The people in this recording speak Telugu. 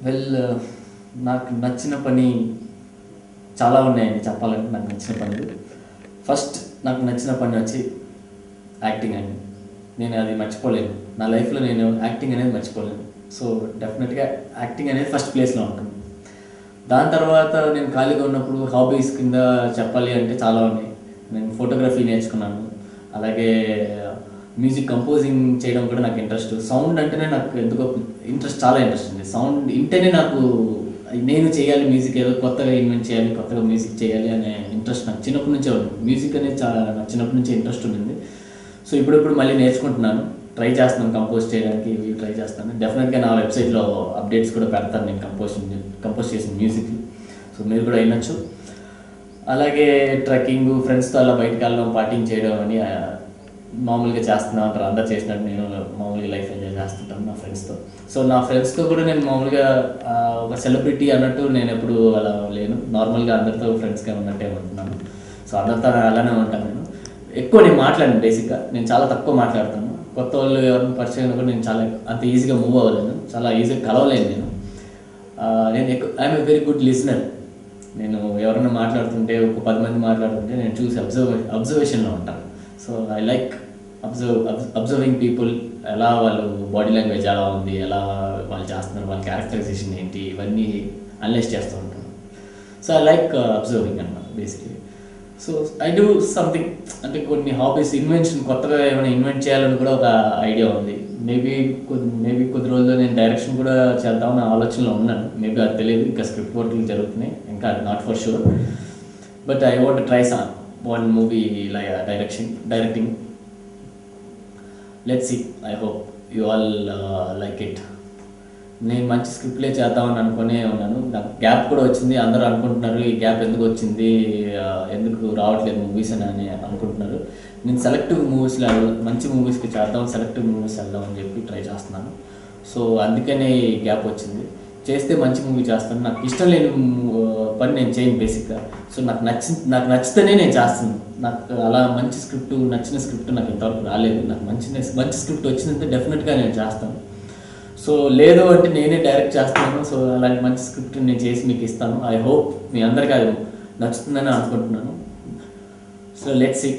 వెల్ నాకు నచ్చిన పని చాలా ఉన్నాయండి చెప్పాలంటే. నాకు నచ్చిన పనులు ఫస్ట్ నాకు నచ్చిన పని వచ్చి యాక్టింగ్ అండి. నేను అది మర్చిపోలేను. నా లైఫ్లో నేను యాక్టింగ్ అనేది మర్చిపోలేను. సో డెఫినెట్గా యాక్టింగ్ అనేది ఫస్ట్ ప్లేస్లో ఉంటుంది. దాని తర్వాత నేను ఖాళీగా ఉన్నప్పుడు హాబీస్ కింద చెప్పాలి అంటే చాలా ఉన్నాయి. నేను ఫోటోగ్రఫీ నేర్చుకున్నాను. అలాగే మ్యూజిక్ కంపోజింగ్ చేయడం కూడా నాకు ఇంట్రెస్ట్. సౌండ్ అంటేనే నాకు ఎందుకో ఇంట్రెస్ట్, చాలా ఇంట్రెస్ట్ ఉంది. సౌండ్ వింటేనే నాకు నేను చేయాలి, మ్యూజిక్ ఏదో కొత్తగా ఇన్వెంట్ చేయాలి, కొత్తగా మ్యూజిక్ చేయాలి అనే ఇంట్రెస్ట్ నాకు చిన్నప్పటి నుంచే ఉంది. మ్యూజిక్ అనేది నాకు చిన్నప్పటి నుంచే ఇంట్రెస్ట్ ఉండింది. సో ఇప్పుడిప్పుడు మళ్ళీ నేర్చుకుంటున్నాను, ట్రై చేస్తున్నాను కంపోజ్ చేయడానికి. ఇవి ట్రై చేస్తాను. డెఫినెట్గా నా వెబ్సైట్లో అప్డేట్స్ కూడా పెడతాను నేను కంపోజ్ చేసిన మ్యూజిక్. సో మీరు కూడా వినొచ్చు. అలాగే ట్రెక్కింగ్, ఫ్రెండ్స్తో అలా బయటకు వెళ్ళడం, పార్టీని చేయడం అని మామూలుగా చేస్తున్నా ఉంటారు. అందరు చేసినట్టు నేను మామూలుగా లైఫ్ ఎంజాయ్ చేస్తుంటాను నా ఫ్రెండ్స్తో. సో నా ఫ్రెండ్స్తో కూడా నేను మామూలుగా ఒక సెలబ్రిటీ అన్నట్టు నేను ఎప్పుడు అలా లేను. నార్మల్గా అందరితో ఫ్రెండ్స్గా ఉన్నట్టే ఉంటున్నాను. సో అందరితో అలానే ఉంటాను. నేను ఎక్కువ నేను మాట్లాడను. బేసిక్గా నేను చాలా తక్కువ మాట్లాడతాను. కొత్త వాళ్ళు ఎవరిని పరిచయం కూడా నేను చాలా అంత ఈజీగా మూవ్ అవ్వలేను, చాలా ఈజీగా కలవలేను నేను. నేను I'm a very good listener. నేను ఎవరైనా మాట్లాడుతుంటే, ఒక 10 మంది మాట్లాడుతుంటే నేను చూసి అబ్జర్వేషన్లో ఉంటాను. So I like observing people. ఎలా వాళ్ళు బాడీ లాంగ్వేజ్ ఎలా ఉంది, ఎలా వాళ్ళు చేస్తున్నారు, వాళ్ళ క్యారెక్టరైజేషన్ ఏంటి, ఇవన్నీ అనలైజ్ చేస్తూ ఉంటాను. సో ఐ లైక్ అబ్జర్వింగ్ అన్నమాట basically. So I do something, అంటే కొన్ని హాబీస్, కొత్తగా ఏమైనా ఇన్వెంట్ చేయాలని కూడా ఒక ఐడియా ఉంది. మేబీ కొద్ది రోజుల్లో నేను డైరెక్షన్ కూడా చేద్దామని ఆలోచనలో ఉన్నాను. మేబీ అది తెలియదు, ఇంకా స్క్రిప్ట్ వర్క్లు జరుగుతున్నాయి, ఇంకా not for sure. But I want try one movie like directing. Let's see. I hope you all like it. నేను మంచి స్క్రిప్ట్లే చేద్దామని అనుకునే ఉన్నాను. నాకు గ్యాప్ కూడా వచ్చింది. అందరూ అనుకుంటున్నారు ఈ గ్యాప్ ఎందుకు వచ్చింది, ఎందుకు రావట్లేదు మూవీస్ అని అనుకుంటున్నారు. నేను సెలెక్టివ్ మూవీస్లో మంచి మూవీస్కి చేద్దాం, సెలెక్టివ్ మూవీస్ వెళ్దాం అని చెప్పి ట్రై చేస్తున్నాను. సో అందుకనే ఈ గ్యాప్ వచ్చింది. చేస్తే మంచి మూవీ చేస్తాను. నాకు ఇష్టం లేని పని నేను చేయను బేసిక్గా. సో నాకు నచ్చితేనే నేను చేస్తాను. నాకు అలా మంచి స్క్రిప్ట్, నచ్చిన స్క్రిప్ట్ నాకు ఇంతవరకు రాలేదు. నాకు మంచి స్క్రిప్ట్ వచ్చిందంటే డెఫినెట్గా నేను చేస్తాను. సో లేదు అంటే నేనే డైరెక్ట్ చేస్తాను. సో అలాంటి మంచి స్క్రిప్ట్ నేను చేసి మీకు ఇస్తాను. ఐ హోప్ మీ అందరికీ అది నచ్చుతుందని అనుకుంటున్నాను. So let's see.